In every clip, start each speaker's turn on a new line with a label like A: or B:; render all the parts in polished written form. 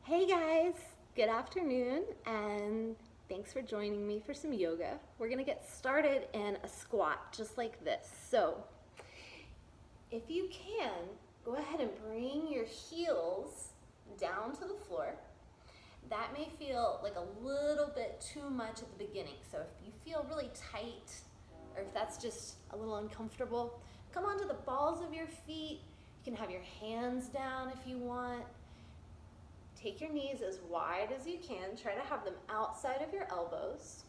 A: Hey guys, good afternoon, and thanks for joining me for some yoga. We're gonna get started in a squat just like this. So, if you can, go ahead and bring your heels down to the floor. That may feel like a little bit too much at the beginning. So, if you feel really tight, or if that's just a little uncomfortable, come onto the balls of your feet. You can have your hands down if you want. Take your knees as wide as you can. Try to have them outside of your elbows.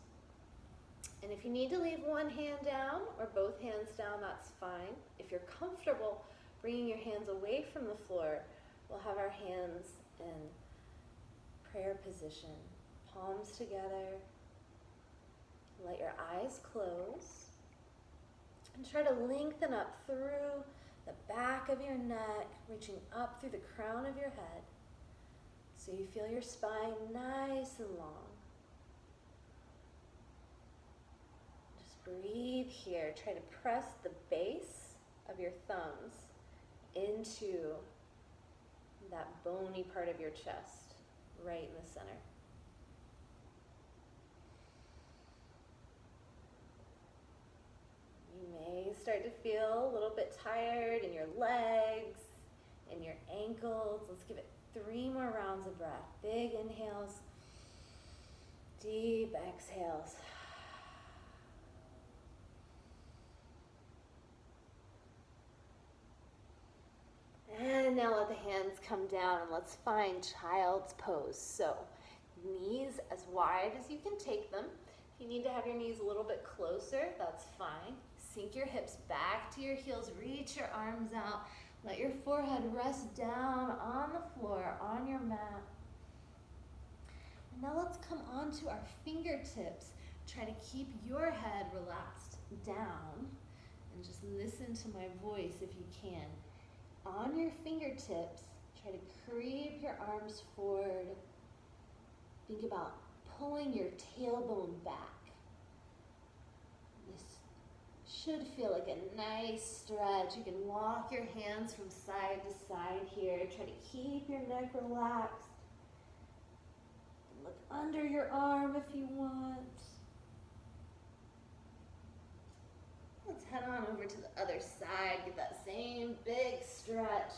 A: And if you need to leave one hand down or both hands down, that's fine. If you're comfortable bringing your hands away from the floor, we'll have our hands in prayer position. Palms together. Let your eyes close. And try to lengthen up through the back of your neck, reaching up through the crown of your head. So you feel your spine nice and long. Just breathe here. Try to press the base of your thumbs into that bony part of your chest, right in the center. You may start to feel a little bit tired in your legs, in your ankles. Let's give it 3 more rounds of breath. Big inhales, deep exhales. And now let the hands come down and let's find child's pose. So knees as wide as you can take them. If you need to have your knees a little bit closer, that's fine. Sink your hips back to your heels, reach your arms out. Let your forehead rest down on the floor, on your mat. And now let's come onto our fingertips. Try to keep your head relaxed down and just listen to my voice if you can. On your fingertips, try to creep your arms forward. Think about pulling your tailbone back. This should feel like a nice stretch. You can walk your hands from side to side here. Try to keep your neck relaxed. Look under your arm if you want. Let's head on over to the other side. Get that same big stretch.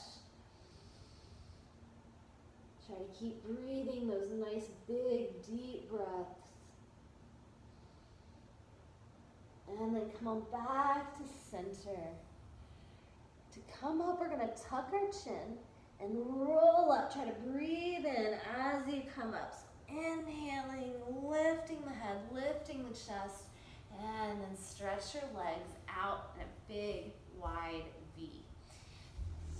A: Try to keep breathing those nice big deep breaths. And then come on back to center. To come up, we're going to tuck our chin and roll up. Try to breathe in as you come up. So inhaling, lifting the head, lifting the chest, and then stretch your legs out in a big, wide V.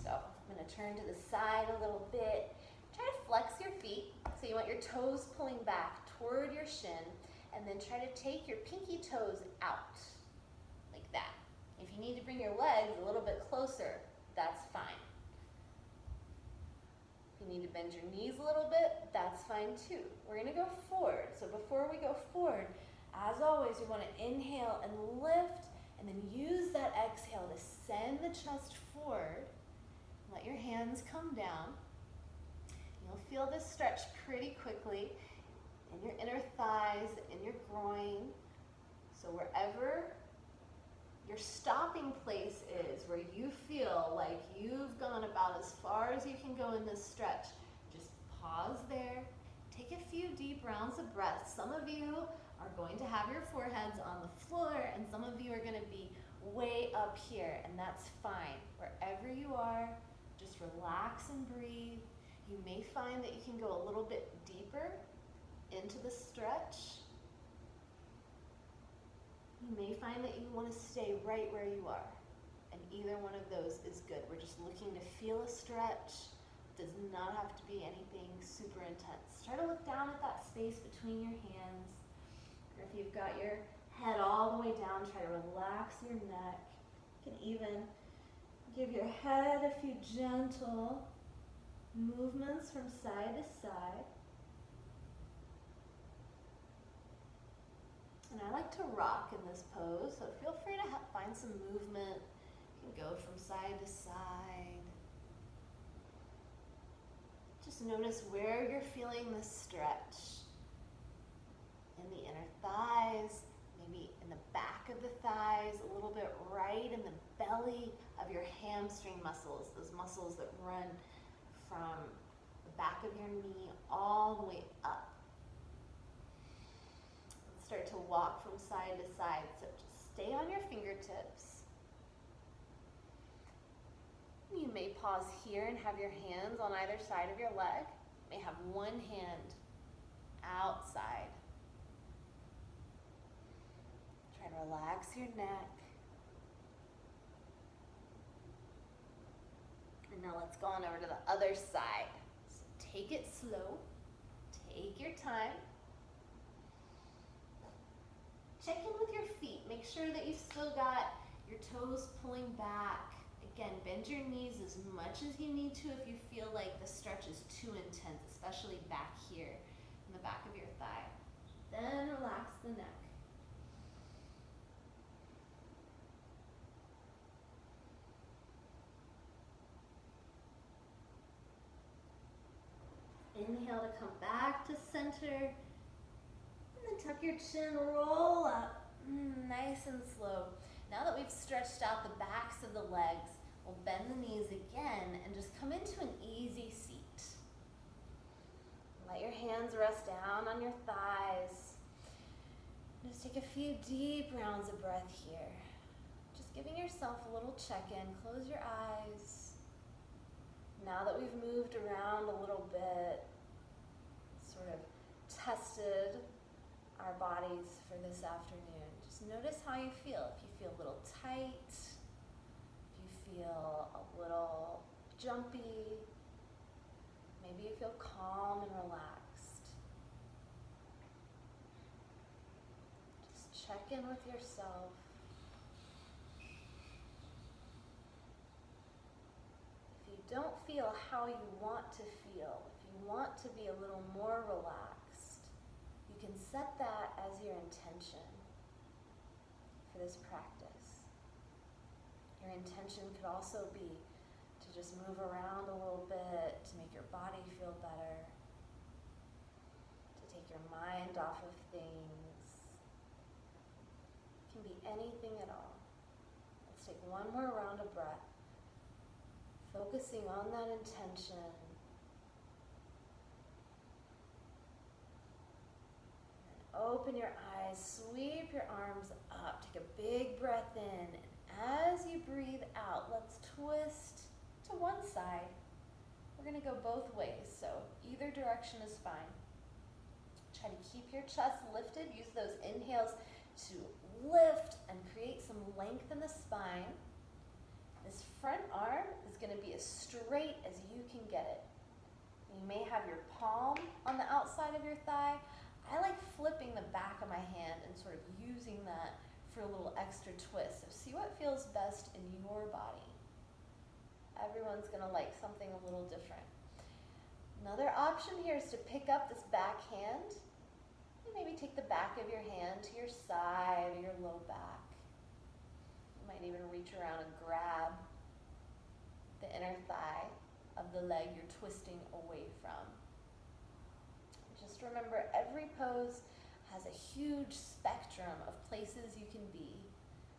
A: So I'm going to turn to the side a little bit. Try to flex your feet. So you want your toes pulling back toward your shin. And then try to take your pinky toes out, like that. If you need to bring your legs a little bit closer, that's fine. If you need to bend your knees a little bit, that's fine too. We're gonna go forward. So before we go forward, as always, you wanna inhale and lift, and then use that exhale to send the chest forward. Let your hands come down. You'll feel this stretch pretty quickly in your inner thighs, in your groin. So wherever your stopping place is, where you feel like you've gone about as far as you can go in this stretch, just pause there. Take a few deep rounds of breath. Some of you are going to have your foreheads on the floor, and some of you are going to be way up here, and that's fine. Wherever you are, just relax and breathe. You may find that you can go a little bit deeper into the stretch. You may find that you want to stay right where you are, and either one of those is good. We're just looking to feel a stretch. It does not have to be anything super intense. Try to look down at that space between your hands, or if you've got your head all the way down, try to relax your neck. You can even give your head a few gentle movements from side to side. And I like to rock in this pose, so feel free to find some movement. You can go from side to side. Just notice where you're feeling the stretch. In the inner thighs, maybe in the back of the thighs, a little bit right in the belly of your hamstring muscles, those muscles that run from the back of your knee all the way up. Let's start to walk from side to side. So just stay on your fingertips. You may pause here and have your hands on either side of your leg. You may have one hand outside. Try to relax your neck. And now let's go on over to the other side. So take it slow. Take your time. Check in with your feet. Make sure that you've still got your toes pulling back. Again, bend your knees as much as you need to if you feel like the stretch is too intense, especially back here in the back of your thigh. Then relax the neck. Inhale to come back to center. And then tuck your chin, roll up. Nice and slow. Now that we've stretched out the backs of the legs, we'll bend the knees again and just come into an easy seat. Let your hands rest down on your thighs. Just take a few deep rounds of breath here. Just giving yourself a little check-in. Close your eyes. Now that we've moved around a little bit, sort of tested our bodies for this afternoon, just notice how you feel. If you feel a little tight, if you feel a little jumpy, maybe you feel calm and relaxed. Just check in with yourself. If you don't feel how you want to feel, if you want to be a little more relaxed, you can set that as your intention for this practice. Your intention could also be to just move around a little bit, to make your body feel better, to take your mind off of things. It can be anything at all. Let's take one more round of breath, focusing on that intention. Open your eyes, sweep your arms up, take a big breath in, and as you breathe out, let's twist to one side. We're going to go both ways, so either direction is fine. Try to keep your chest lifted. Use those inhales to lift and create some length in the spine. This front arm is going to be as straight as you can get it. You may have your palm on the outside of your thigh. I like flipping the back of my hand and sort of using that for a little extra twist. So see what feels best in your body. Everyone's going to like something a little different. Another option here is to pick up this back hand and maybe take the back of your hand to your side or your low back. You might even reach around and grab the inner thigh of the leg you're twisting away from. Just remember, every pose has a huge spectrum of places you can be,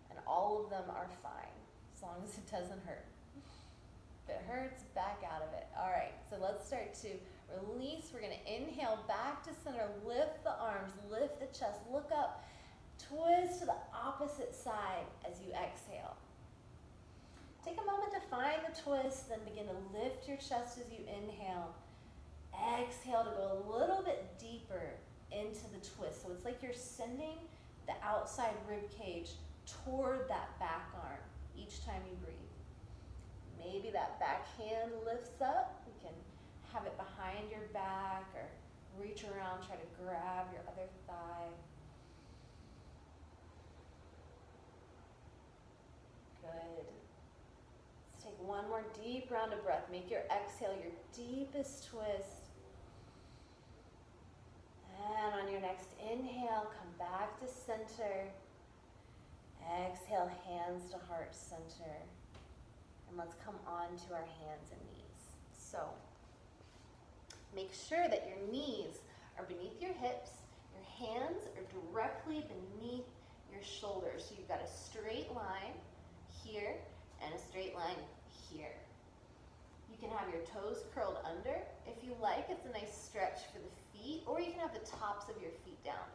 A: and all of them are fine, as long as it doesn't hurt. If it hurts, back out of it. All right, so let's start to release. We're going to inhale back to center, lift the arms, lift the chest, look up, twist to the opposite side as you exhale. Take a moment to find the twist, then begin to lift your chest as you inhale. Exhale to go a little bit deeper into the twist. So it's like you're sending the outside rib cage toward that back arm each time you breathe. Maybe that back hand lifts up. You can have it behind your back or reach around, try to grab your other thigh. Good. Let's take one more deep round of breath. Make your exhale your deepest twist. And on your next inhale, come back to center. Exhale, hands to heart center. And let's come on to our hands and knees. So, Make sure that your knees are beneath your hips, your hands are directly beneath your shoulders. So you've got a straight line here and a straight line here. You can have your toes curled under if you like. It's a nice stretch for the feet, or you can have the tops of your feet down.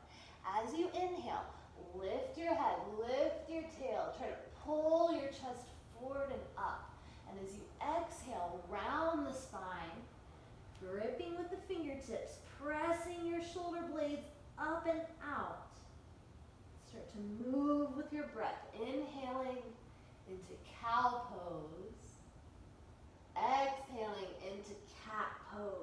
A: As you inhale, lift your head, lift your tail. Try to pull your chest forward and up. And as you exhale, round the spine, gripping with the fingertips, pressing your shoulder blades up and out. Start to move with your breath, inhaling into cow pose, exhaling into cat pose.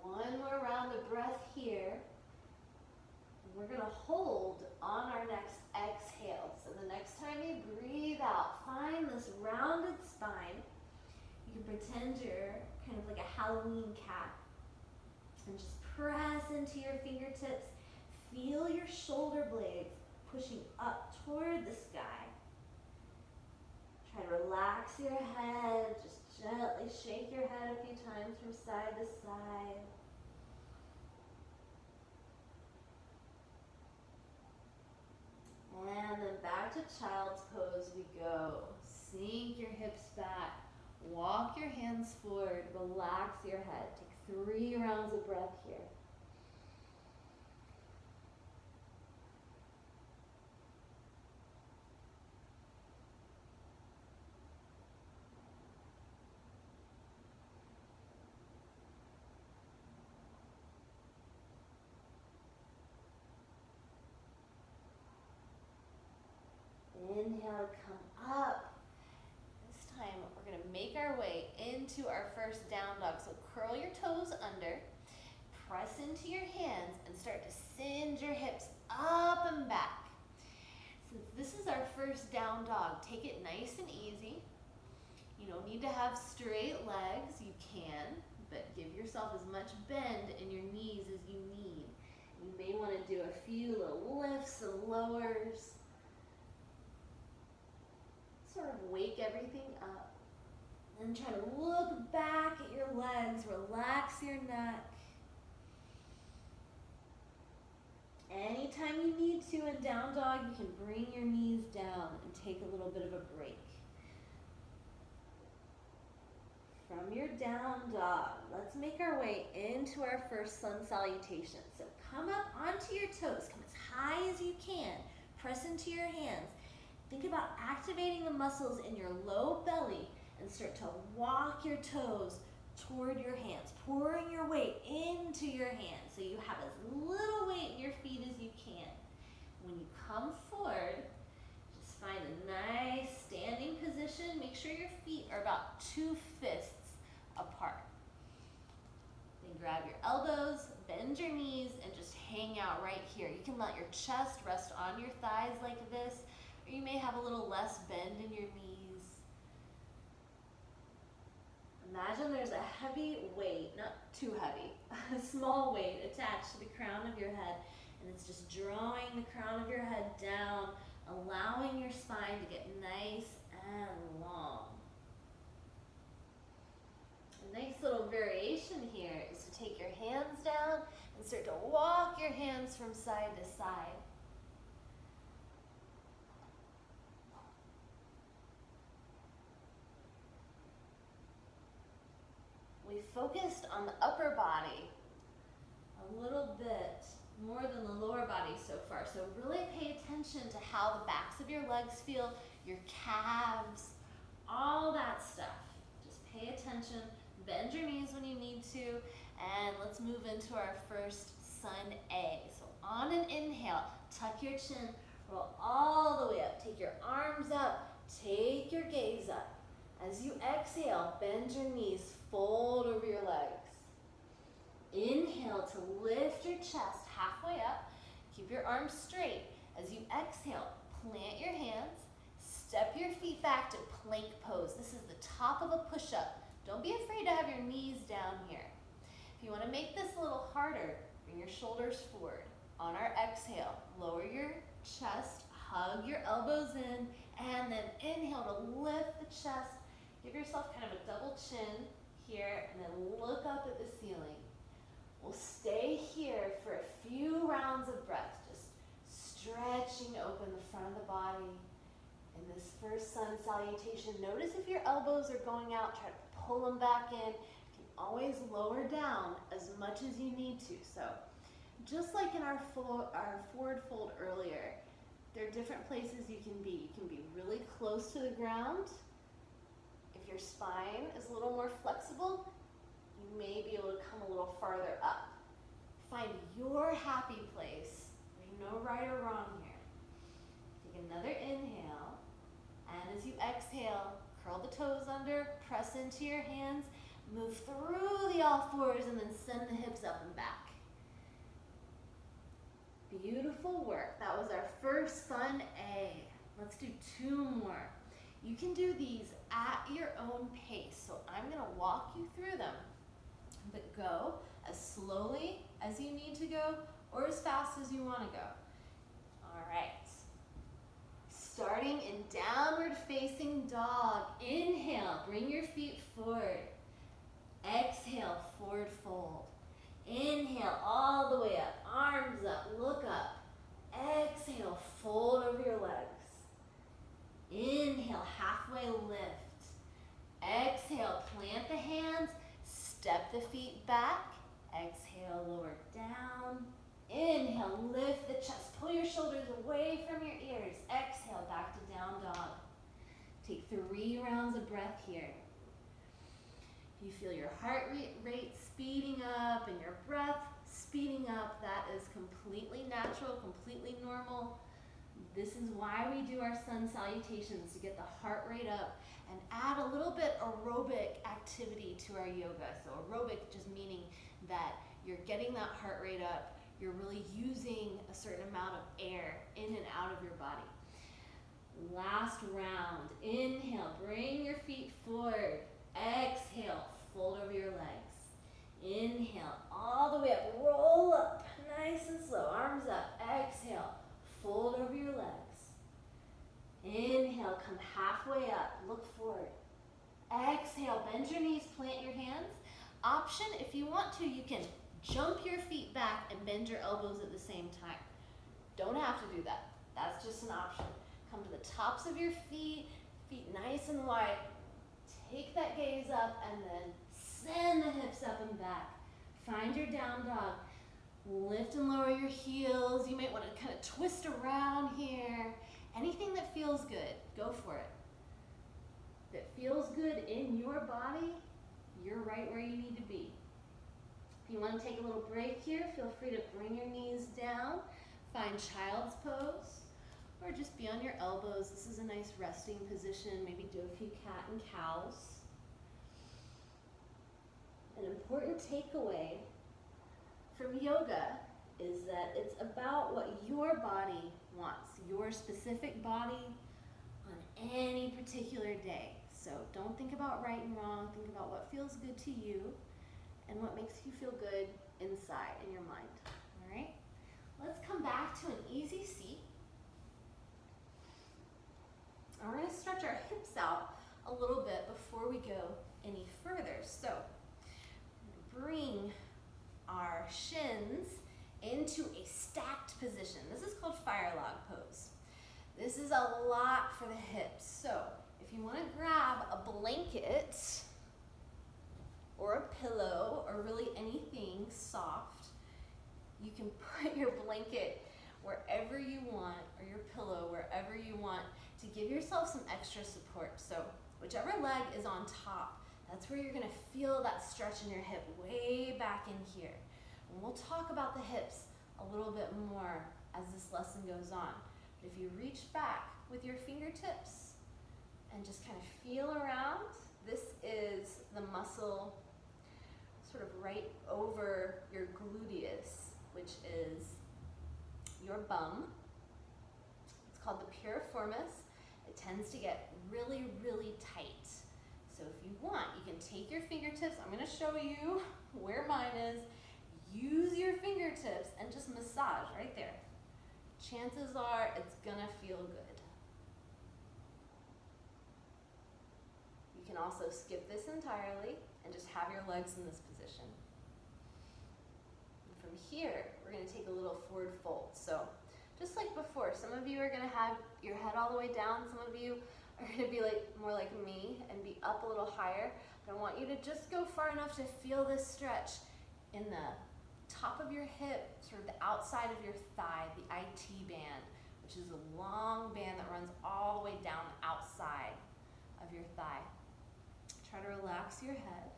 A: One more round of breath here. And we're going to hold on our next exhale. So the next time you breathe out, find this rounded spine. You can pretend you're kind of like a Halloween cat. And just press into your fingertips. Feel your shoulder blades pushing up toward the sky. Try to relax your head. Just gently shake your head a few times from side to side. And then back to child's pose we go. Sink your hips back. Walk your hands forward. Relax your head. Take 3 rounds of breath here. Inhale, come up. This time we're going to make our way into our first down dog. So curl your toes under, press into your hands, and start to singe your hips up and back. Since this is our first down dog, take it nice and easy. You don't need to have straight legs. You can, but give yourself as much bend in your knees as you need. You may want to do a few little lifts and lowers. Sort of wake everything up. And try to look back at your legs, relax your neck. Anytime you need to in down dog, you can bring your knees down and take a little bit of a break. From your down dog, let's make our way into our first sun salutation. So come up onto your toes, come as high as you can, press into your hands. Think about activating the muscles in your low belly and start to walk your toes toward your hands, pouring your weight into your hands so you have as little weight in your feet as you can. When you come forward, just find a nice standing position. Make sure your feet are about 2 fists apart. Then grab your elbows, bend your knees, and just hang out right here. You can let your chest rest on your thighs like this, or you may have a little less bend in your knees. Imagine there's a heavy weight, not too heavy, a small weight attached to the crown of your head, and it's just drawing the crown of your head down, allowing your spine to get nice and long. A nice little variation here is to take your hands down and start to walk your hands from side to side. We focused on the upper body a little bit more than the lower body so far. So really pay attention to how the backs of your legs feel, your calves, all that stuff. Just pay attention, bend your knees when you need to, and let's move into our first sun A. So on an inhale, tuck your chin, roll all the way up, take your arms up, take your gaze up. As you exhale, bend your knees, fold over your legs. Inhale to lift your chest halfway up. Keep your arms straight. As you exhale, plant your hands, Step your feet back to plank pose. This is the top of a push-up. Don't be afraid to have your knees down here. If you want to make this a little harder, bring your shoulders forward. On our exhale, lower your chest, hug your elbows in, and then inhale to lift the chest. Give yourself kind of a double chin here, and then look up at the ceiling. We'll stay here for a few rounds of breath, just stretching open the front of the body. In this first sun salutation, notice if your elbows are going out, try to pull them back in. You can always lower down as much as you need to. So just like in our forward fold earlier, there are different places you can be. You can be really close to the ground. If your spine is a little more flexible, you may be able to come a little farther up. Find your happy place. There's no right or wrong here. Take another inhale, and as you exhale, curl the toes under, press into your hands, move through the all fours, and then send the hips up and back. Beautiful work. That was our first sun A. Let's do 2 more. You can do these at your own pace. So I'm going to walk you through them, but go as slowly as you need to go or as fast as you want to go. All right. Starting in downward facing dog. Inhale, bring your feet forward. Exhale, forward fold. Inhale all the way up, arms up, look up. Exhale, fold over your legs. Inhale, halfway lift. Exhale, plant the hands, step the feet back. Exhale, lower down. Inhale, lift the chest, pull your shoulders away from your ears. Exhale, back to down dog. Take 3 rounds of breath here. If you feel your heart rate speeding up and your breath speeding up, that is completely natural, completely normal. This is why we do our sun salutations, to get the heart rate up and add a little bit aerobic activity to our yoga. So aerobic just meaning that you're getting that heart rate up, you're really using a certain amount of air in and out of your body. Last round. Inhale, bring your feet forward. Exhale, fold over your legs. Inhale, all the way up, roll up, nice and slow, arms up. Exhale, fold over your legs. Inhale, come halfway up, look forward. Exhale, bend your knees, plant your hands. Option, if you want to, you can jump your feet back and bend your elbows at the same time. Don't have to do that. That's just an option. Come to the tops of your feet, feet nice and wide. Take that gaze up and then send the hips up and back. Find your down dog. Lift and lower your heels. You might want to kind of twist around here. Anything that feels good, go for it. If it feels good in your body, you're right where you need to be. If you want to take a little break here, feel free to bring your knees down. Find child's pose. Or just be on your elbows. This is a nice resting position. Maybe do a few cat and cows. An important takeaway from yoga is that it's about what your body wants, your specific body on any particular day. So don't think about right and wrong. Think about what feels good to you and what makes you feel good inside in your mind. All right? Let's come back to an easy seat. We're going to stretch our hips out a little bit before we go any further. So bring our shins into a stacked position. This is called fire log pose. This is a lot for the hips. So if you want to grab a blanket or a pillow or really anything soft, you can put your blanket wherever you want or your pillow wherever you want to give yourself some extra support. So whichever leg is on top, that's where you're going to feel that stretch in your hip way back in here. And we'll talk about the hips a little bit more as this lesson goes on. But if you reach back with your fingertips and just kind of feel around, this is the muscle sort of right over your gluteus, which is your bum. It's called the piriformis. it tends to get really, really tight. So if you want, you can take your fingertips. I'm going to show you where mine is. Use your fingertips and just massage right there. Chances are it's going to feel good. You can also skip this entirely and just have your legs in this position. And from here, we're going to take a little forward fold. So just like before, some of you are going to have your head all the way down. Some of you are going to be more like me and be up a little higher. I want you to just go far enough to feel this stretch in the top of your hip, sort of the outside of your thigh, the IT band, which is a long band that runs all the way down the outside of your thigh. Try to relax your head.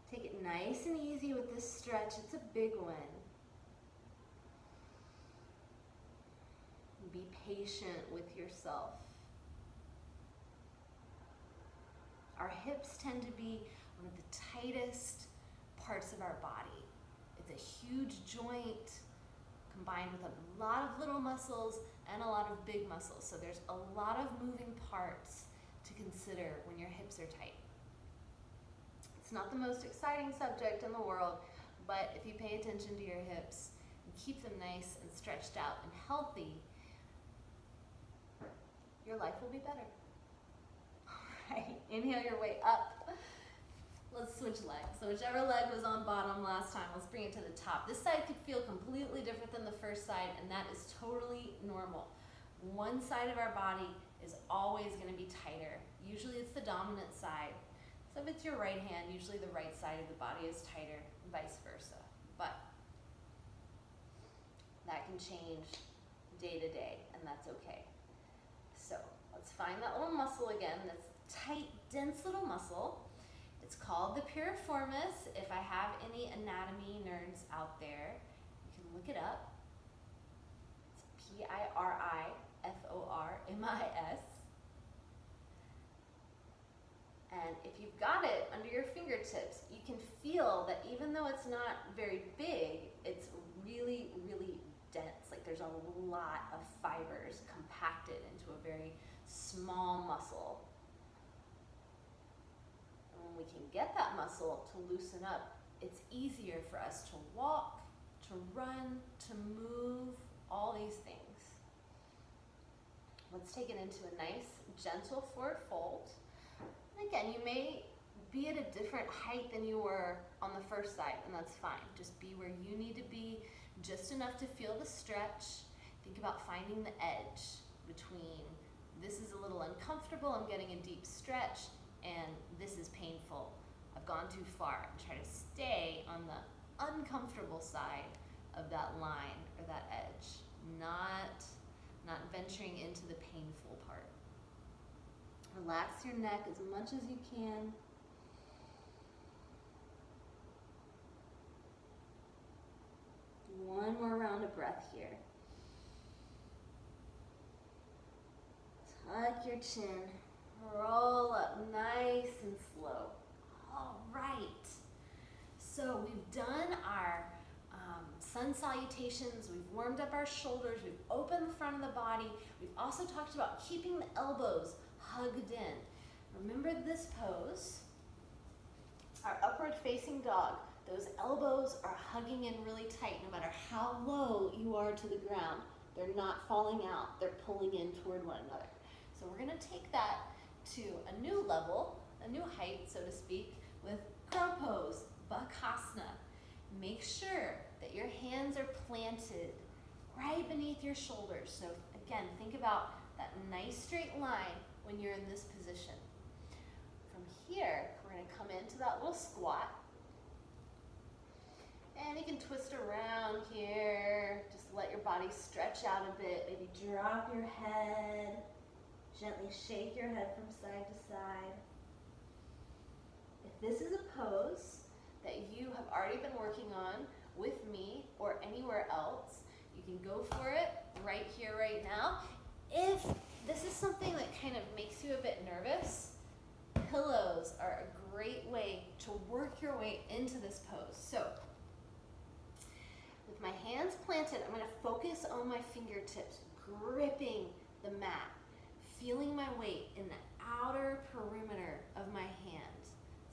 A: Take it nice and easy with this stretch. It's a big one. Be patient with yourself. Our hips tend to be one of the tightest parts of our body. It's a huge joint combined with a lot of little muscles and a lot of big muscles. So there's a lot of moving parts to consider when your hips are tight. It's not the most exciting subject in the world, but if you pay attention to your hips and keep them nice and stretched out and healthy, your life will be better. All right, inhale your way up. Let's switch legs. So whichever leg was on bottom last time, let's bring it to the top. This side could feel completely different than the first side, and that is totally normal. One side of our body is always going to be tighter. Usually it's the dominant side. So if it's your right hand, usually the right side of the body is tighter, and vice versa. But that can change day to day, and that's okay. So let's find that little muscle again, this tight, dense little muscle. It's called the piriformis. If I have any anatomy nerds out there, you can look it up. It's Piriformis. And if you've got it under your fingertips, you can feel that even though it's not very big, it's really, really dense. Like there's a lot of fibers compacted into a very small muscle. And when we can get that muscle to loosen up, it's easier for us to walk, to run, to move, all these things. Let's take it into a nice, gentle forward fold. And again, you may be at a different height than you were on the first side, and that's fine. Just be where you need to be, just enough to feel the stretch. Think about finding the edge between this is a little uncomfortable, I'm getting a deep stretch, and this is painful. I've gone too far. And try to stay on the uncomfortable side of that line or that edge, not venturing into the painful part. Relax your neck as much as you can. One more round of breath here. Tuck your chin. Roll up nice and slow. All right. So we've done our sun salutations. We've warmed up our shoulders. We've opened the front of the body. We've also talked about keeping the elbows hugged in. Remember this pose, our upward facing dog. Those elbows are hugging in really tight no matter how low you are to the ground. They're not falling out. They're pulling in toward one another. So we're going to take that to a new level, a new height, so to speak, with crow pose, Bakasana. Make sure that your hands are planted right beneath your shoulders. So again, think about that nice straight line when you're in this position. From here, we're going to come into that little squat. And you can twist around here. Just let your body stretch out a bit. Maybe drop your head. Gently shake your head from side to side. If this is a pose that you have already been working on with me or anywhere else, you can go for it right here, right now. If this is something that kind of makes you a bit nervous, pillows are a great way to work your way into this pose. So, with my hands planted, I'm going to focus on my fingertips, gripping the mat. feeling my weight in the outer perimeter of my hand.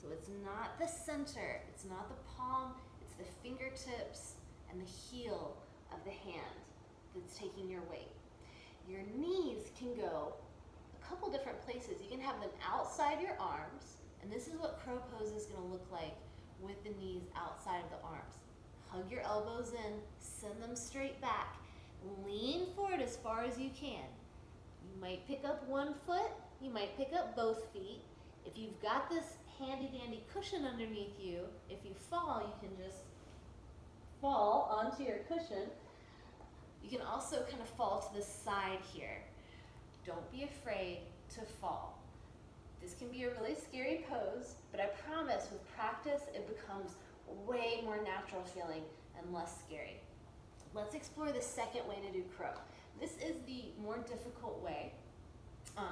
A: So it's not the center, it's not the palm, it's the fingertips and the heel of the hand that's taking your weight. Your knees can go a couple different places. You can have them outside your arms, and this is what crow pose is going to look like with the knees outside of the arms. Hug your elbows in, send them straight back. Lean forward as far as you can. You might pick up one foot, you might pick up both feet. If you've got this handy dandy cushion underneath you, if you fall, you can just fall onto your cushion. You can also kind of fall to the side here. Don't be afraid to fall. This can be a really scary pose, but I promise with practice it becomes way more natural feeling and less scary. Let's explore the second way to do crow. This is the more difficult way.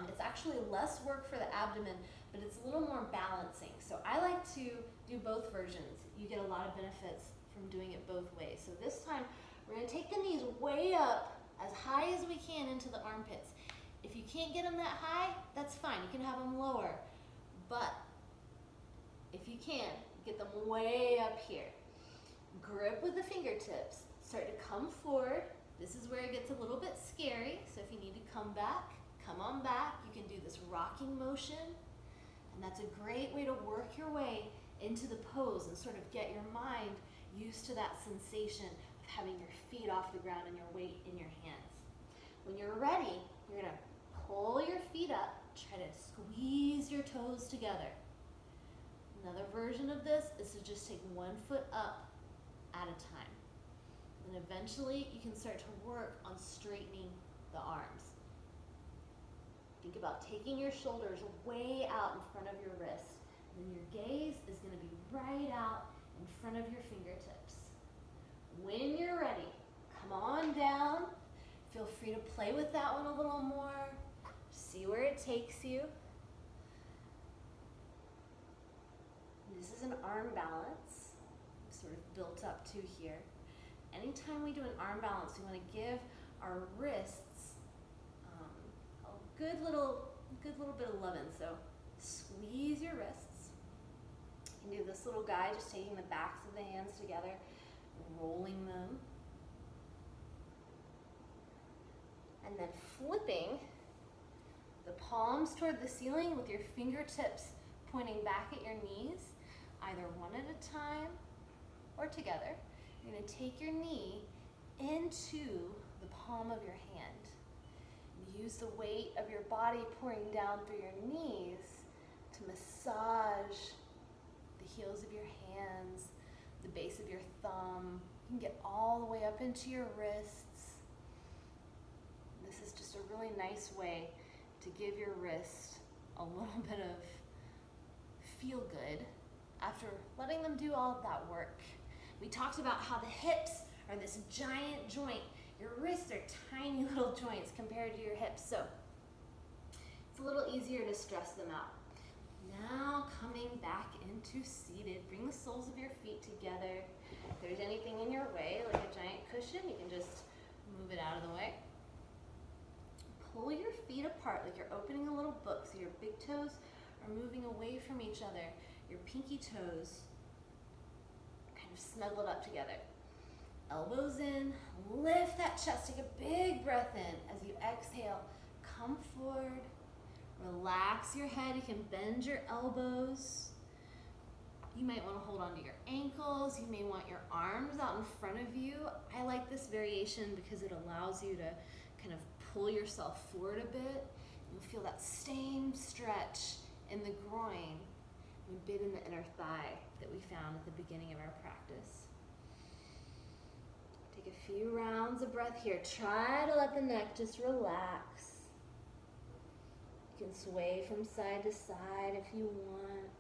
A: It's actually less work for the abdomen, but it's a little more balancing. So I like to do both versions. You get a lot of benefits from doing it both ways. So this time, we're going to take the knees way up, as high as we can into the armpits. If you can't get them that high, that's fine. You can have them lower. But if you can, get them way up here. Grip with the fingertips. Start to come forward. This is where it gets a little bit scary. So if you need to come back, come on back. You can do this rocking motion. And that's a great way to work your way into the pose and sort of get your mind used to that sensation of having your feet off the ground and your weight in your hands. When you're ready, you're going to pull your feet up, try to squeeze your toes together. Another version of this is to just take one foot up at a time. And eventually you can start to work on straightening the arms. Think about taking your shoulders way out in front of your wrist. And then your gaze is going to be right out in front of your fingertips. When you're ready, come on down. Feel free to play with that one a little more. See where it takes you. This is an arm balance, sort of built up to here. Anytime we do an arm balance, we want to give our wrists a good little bit of loving. So squeeze your wrists. You can do this little guy, just taking the backs of the hands together, rolling them, and then flipping the palms toward the ceiling with your fingertips pointing back at your knees, either one at a time or together. You're going to take your knee into the palm of your hand. Use the weight of your body pouring down through your knees to massage the heels of your hands, the base of your thumb. You can get all the way up into your wrists. This is just a really nice way to give your wrist a little bit of feel good after letting them do all of that work. We talked about how the hips are this giant joint. Your wrists are tiny little joints compared to your hips, so it's a little easier to stress them out. Now coming back into seated, bring the soles of your feet together. If there's anything in your way, like a giant cushion, you can just move it out of the way. Pull your feet apart like you're opening a little book, so your big toes are moving away from each other. Your pinky toes kind of snuggled up together. Elbows in, lift that chest, take a big breath in. As you exhale, come forward, relax your head. You can bend your elbows. You might want to hold on to your ankles. You may want your arms out in front of you. I like this variation because it allows you to kind of pull yourself forward a bit. You'll feel that same stretch in the groin and a bit in the inner thigh that we found at the beginning of our practice. Take a few rounds of breath here. Try to let the neck just relax. You can sway from side to side if you want.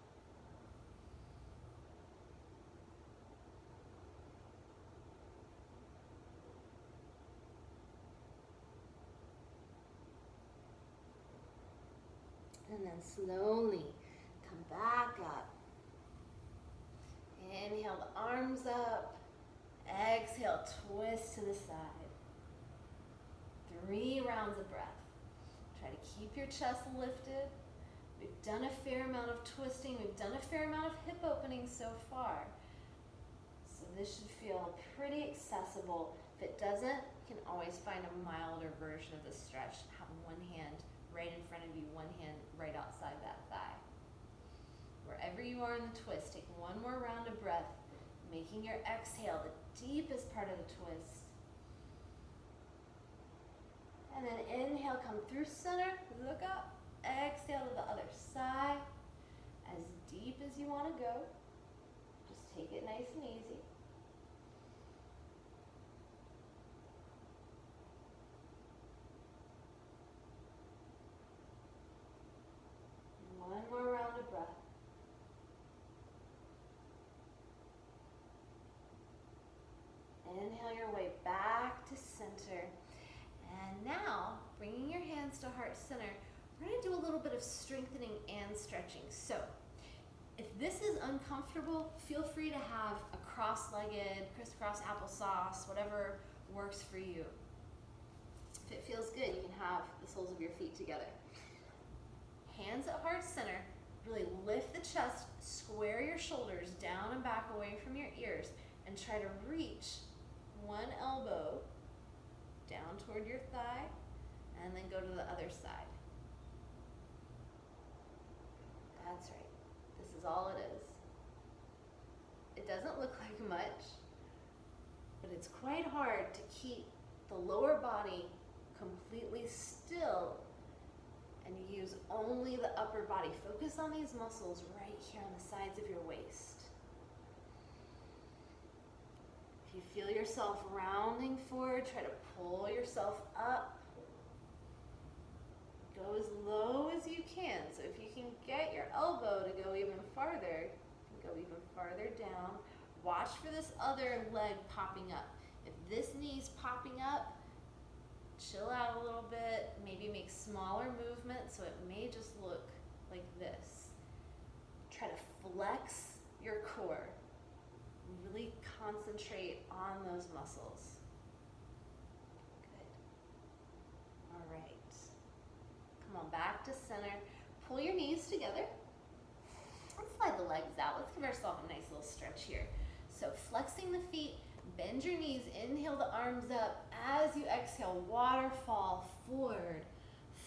A: And then slowly come back up. Inhale the arms up. Exhale, twist to the side. 3 rounds of breath. Try to Keep your chest lifted. We've done a fair amount of twisting. We've done a fair amount of hip opening so far. So this should feel pretty accessible. If it doesn't, you can always find a milder version of the stretch. Have one hand right in front of you, one hand right outside that thigh. Wherever you are in the twist, take one more round of breath, making your exhale the deepest part of the twist. And then inhale, come through center, look up, exhale to the other side, as deep as you want to go. Just take it nice and easy. One more round of breath. Inhale your way back to center. And now, bringing your hands to heart center, we're going to do a little bit of strengthening and stretching. So, if this is uncomfortable, feel free to have a cross-legged, crisscross applesauce, whatever works for you. If it feels good, you can have the soles of your feet together. Hands at heart center, really lift the chest, square your shoulders down and back away from your ears, and try to reach one elbow down toward your thigh, and then go to the other side. That's right. This is all it is. It doesn't look like much, but it's quite hard to keep the lower body completely still and use only the upper body. Focus on these muscles right here on the sides of your waist. If you feel yourself rounding forward, try to pull yourself up. Go as low as you can. So if you can get your elbow to go even farther, you can go even farther down. Watch for this other leg popping up. If this knee's popping up, chill out a little bit. Maybe make smaller movements so it may just look like this. Try to flex your core. Really concentrate on those muscles. Good. All right. Come on, back to center. Pull your knees together. Let's slide the legs out. Let's give ourselves a nice little stretch here. So flexing the feet, bend your knees, inhale the arms up. As you exhale, waterfall forward.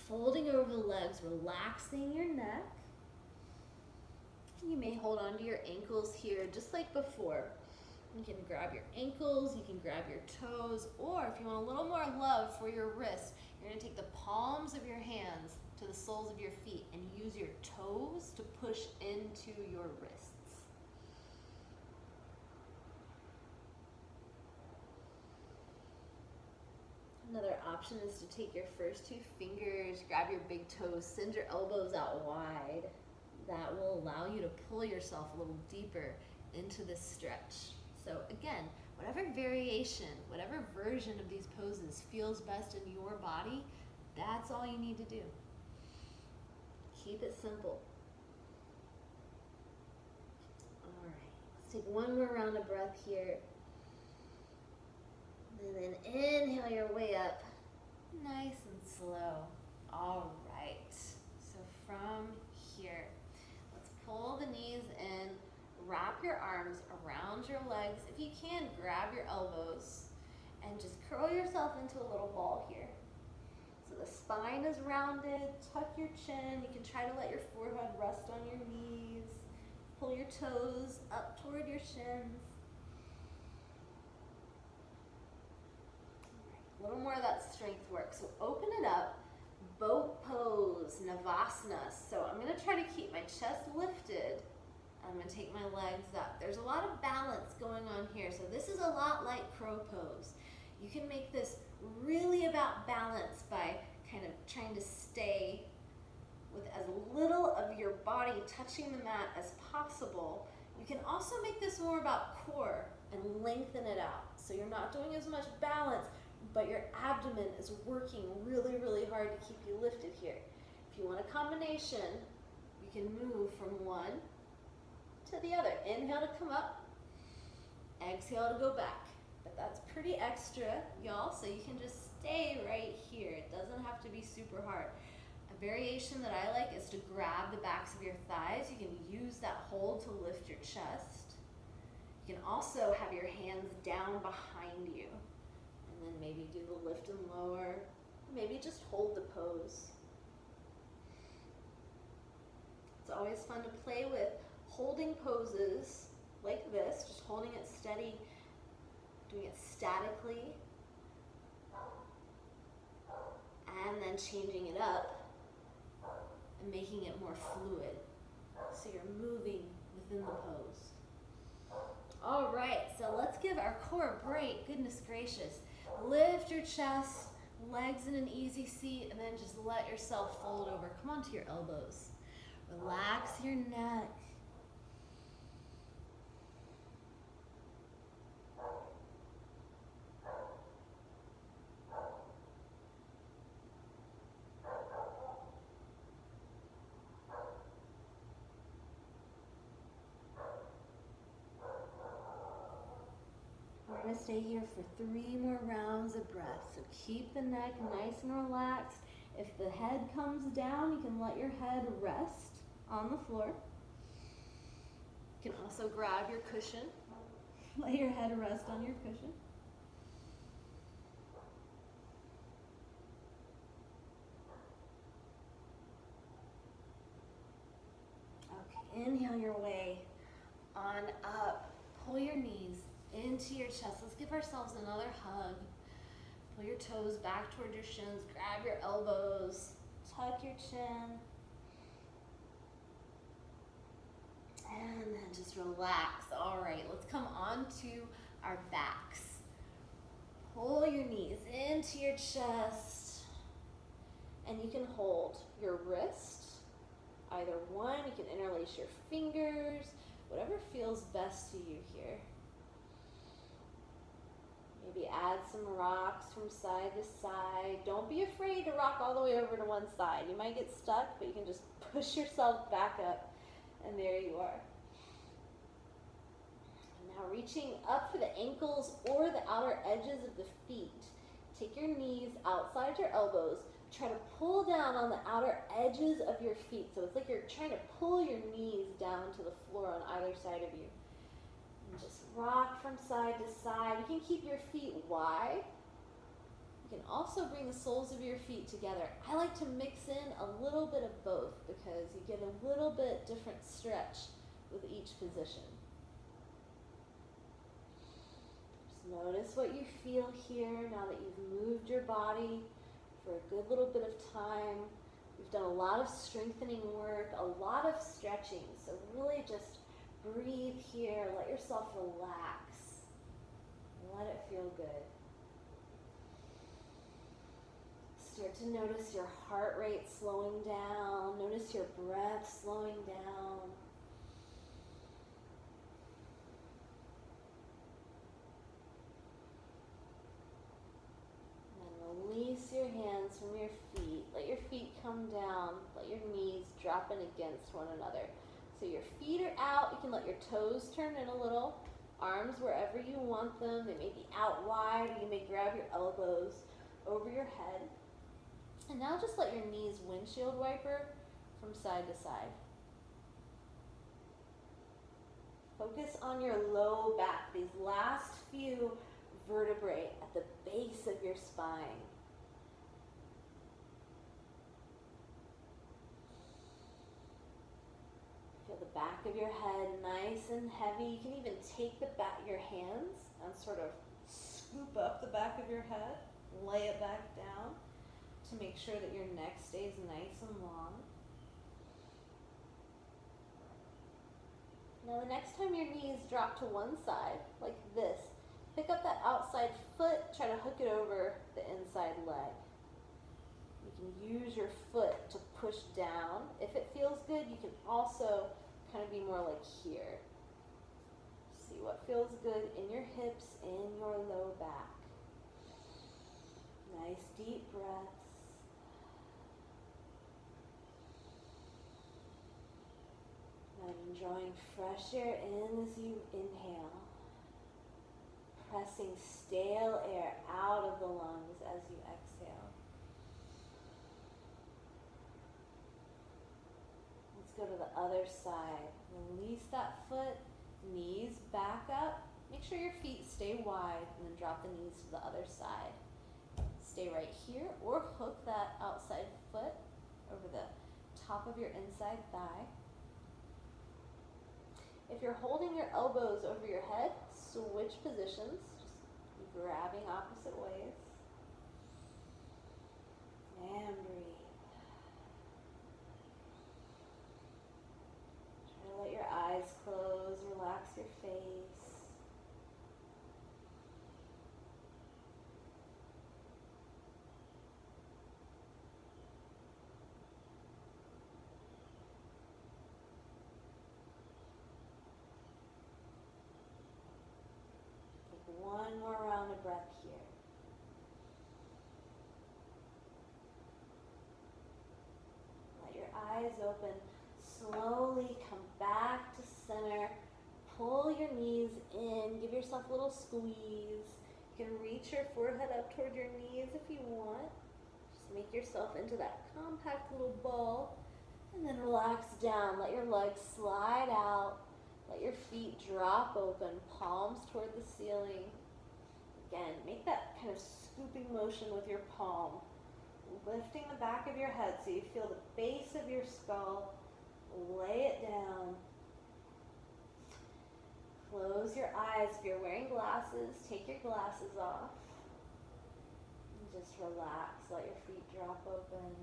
A: Folding over the legs, relaxing your neck. You may hold on to your ankles here just like before. You can grab your ankles, you can grab your toes, or if you want a little more love for your wrists, you're going to take the palms of your hands to the soles of your feet and use your toes to push into your wrists. Another option is to take your first two fingers, grab your big toes, send your elbows out wide. That will allow you to pull yourself a little deeper into this stretch. So again, whatever variation, whatever version of these poses feels best in your body, that's all you need to do. Keep it simple. All right, let's take one more round of breath here. And then inhale your way up, nice and slow. All right, so from here, let's pull the knees in, wrap your arms around your legs. If you can, grab your elbows and just curl yourself into a little ball here. So the spine is rounded, tuck your chin. You can try to let your forehead rest on your knees. Pull your toes up toward your shins. A little more of that strength work. So open it up, boat pose, Navasana. So I'm going to try to keep my chest lifted. I'm going to take my legs up. There's a lot of balance going on here. So this is a lot like crow pose. You can make this really about balance by kind of trying to stay with as little of your body touching the mat as possible. You can also make this more about core and lengthen it out. So you're not doing as much balance, but your abdomen is working really, really hard to keep you lifted here. If you want a combination, you can move from one to the other. Inhale to come up, exhale to go back. But that's pretty extra, y'all, so you can just stay right here. It doesn't have to be super hard. variation that I like is to grab the backs of your thighs. You can use that hold to lift your chest. You can also have your hands down behind you, and then maybe do the lift and lower. Maybe just hold the pose. It's always fun to play with holding poses like this, just holding it steady, doing it statically, and then changing it up and making it more fluid. So you're moving within the pose. All right, so let's give our core a break. Goodness gracious. Lift your chest, legs in an easy seat, and then just let yourself fold over. Come onto your elbows. Relax your neck. We're going to stay here for 3 more rounds of breath. So keep the neck nice and relaxed. If the head comes down, you can let your head rest on the floor. You can also grab your cushion. Let your head rest on your cushion. Okay, inhale your way on up. Pull your knees into your chest. Let's give ourselves another hug. Pull your toes back toward your shins. Grab your elbows. Tuck your chin. And then just relax. All right, let's come onto our backs. Pull your knees into your chest. And you can hold your wrist, either one. You can interlace your fingers, whatever feels best to you here. Maybe add some rocks from side to side. Don't be afraid to rock all the way over to one side. You might get stuck, but you can just push yourself back up, and there you are. Now reaching up for the ankles or the outer edges of the feet. Take your knees outside your elbows. Try to pull down on the outer edges of your feet. So it's like you're trying to pull your knees down to the floor on either side of you. And just rock from side to side. You can keep your feet wide. You can also bring the soles of your feet together. I like to mix in a little bit of both because you get a little bit different stretch with each position. Just notice what you feel here now that you've moved your body for a good little bit of time. We've done a lot of strengthening work, a lot of stretching. So really just breathe here, let yourself relax, and let it feel good. Start to notice your heart rate slowing down, notice your breath slowing down. And release your hands from your feet. Let your feet come down, let your knees drop in against one another. So your feet are out, you can let your toes turn in a little, arms wherever you want them. They may be out wide, or you may grab your elbows over your head. And now just let your knees windshield wiper from side to side. Focus on your low back, these last few vertebrae at the base of your spine. Feel the back of your head nice and heavy. You can even take your hands and sort of scoop up the back of your head, lay it back down to make sure that your neck stays nice and long. Now the next time your knees drop to one side, like this, pick up that outside foot, try to hook it over the inside leg. You can use your foot to push down. If it feels good, you can also kind of be more like here. See what feels good in your hips, in your low back. Nice deep breaths. And drawing fresh air in as you inhale. Pressing stale air out of the lungs as you exhale. go to the other side. Release that foot, knees back up. Make sure your feet stay wide and then drop the knees to the other side. Stay right here or hook that outside foot over the top of your inside thigh. If you're holding your elbows over your head, switch positions, just grabbing opposite ways. And breathe. Try to let your eyes close, relax your face. One more round of breath here. Let your eyes open. Slowly come back to center. Pull your knees in. Give yourself a little squeeze. You can reach your forehead up toward your knees if you want. Just make yourself into that compact little ball. And then relax down. Let your legs slide out. Let your feet drop open, palms toward the ceiling. Again, make that kind of scooping motion with your palm, lifting the back of your head so you feel the base of your skull. Lay it down. Close your eyes. If you're wearing glasses, take your glasses off. And just relax. Let your feet drop open.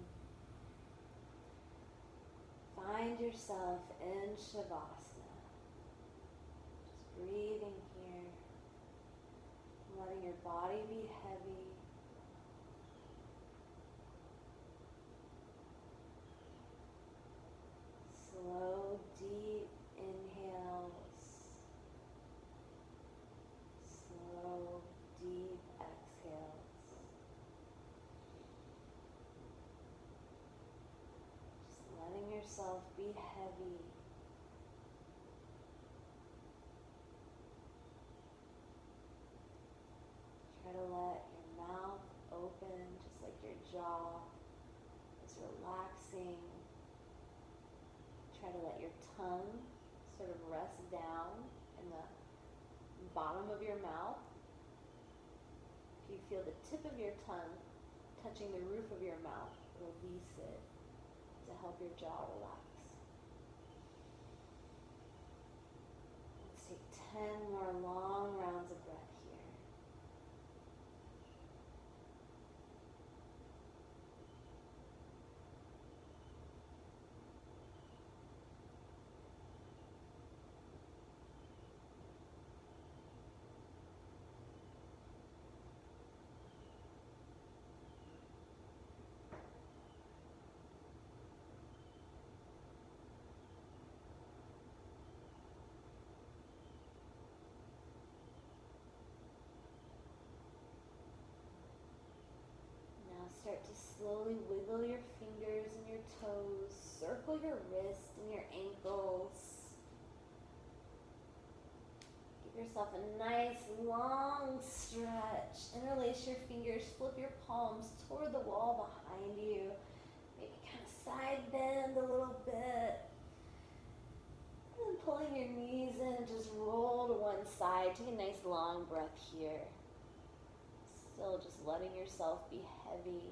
A: Find yourself in Shavasana. Breathing here, letting your body be heavy. Slow, deep inhales. Slow, deep exhales. Just letting yourself be heavy. Try to let your mouth open, just like your jaw is relaxing. Try to let your tongue sort of rest down in the bottom of your mouth. If you feel the tip of your tongue touching the roof of your mouth, release it to help your jaw relax. Let's take 10 more long rounds of breath here. Start to slowly wiggle your fingers and your toes, circle your wrists and your ankles. Give yourself a nice long stretch. Interlace your fingers, flip your palms toward the wall behind you. Maybe kind of side bend a little bit. And then pulling your knees in, just roll to one side. Take a nice long breath here. Still just letting yourself be heavy.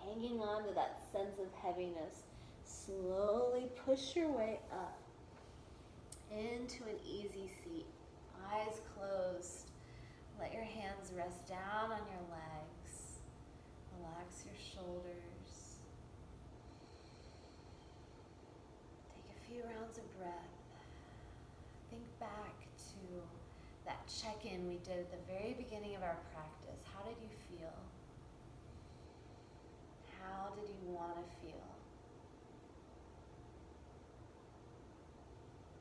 A: Hanging on to that sense of heaviness. Slowly push your way up into an easy seat. Eyes closed. Let your hands rest down on your legs. Relax your shoulders. Take a few rounds of breath. Think back to that check-in we did at the very beginning of our practice. How did you feel? How did you want to feel?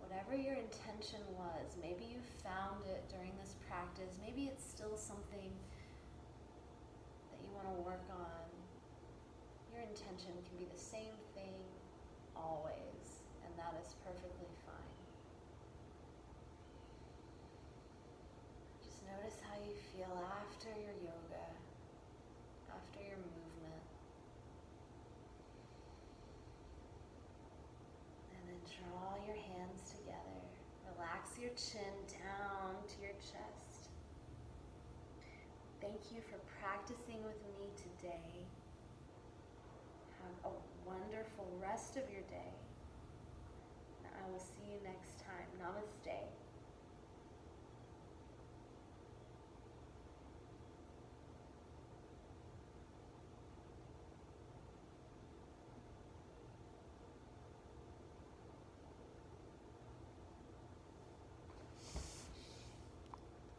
A: Whatever your intention was, maybe you found it during this practice, maybe it's still something that you want to work on. Your intention can be the same thing always, and that is perfectly fine. Notice how you feel after your yoga, after your movement. relax your chin down to your chest. Thank you for practicing with me today. Have a wonderful rest of your day. And I will see you next time.